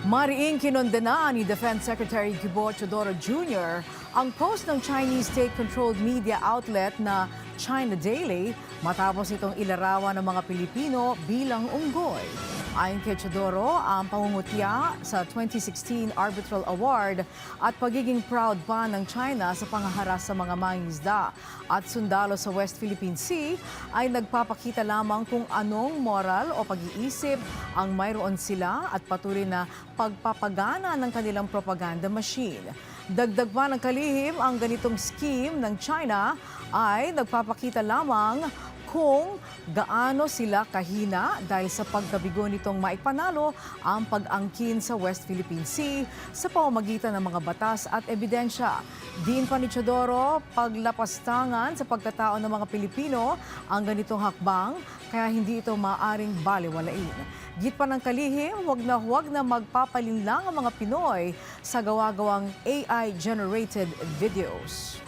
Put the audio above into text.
Mariing kinondena ni Defense Secretary Gibo Teodoro Jr. ang post ng Chinese state-controlled media outlet na China Daily matapos itong ilarawan ng mga Pilipino bilang unggoy. Ayon kay Teodoro, ang pangungutya sa 2016 Arbitral Award at pagiging proud pa ng China sa panghaharas sa mga mangingisda at sundalo sa West Philippine Sea ay nagpapakita lamang kung anong moral o pag-iisip ang mayroon sila at patuloy na pagpapagana ng kanilang propaganda machine. Dagdag pa ng kalihim, ang ganitong scheme ng China ay nagpapakita lamang kung gaano sila kahina dahil sa pagkabigo nitong maipanalo ang pag-angkin sa West Philippine Sea sa pamamagitan ng mga batas at ebidensya. Din pa ni Teodoro, paglapastangan sa pagkatao ng mga Pilipino ang ganitong hakbang kaya hindi ito maaaring balewalain. Git pa ng kalihim, huwag na magpapalinlang ang mga Pinoy sa gawa-gawang AI-generated videos.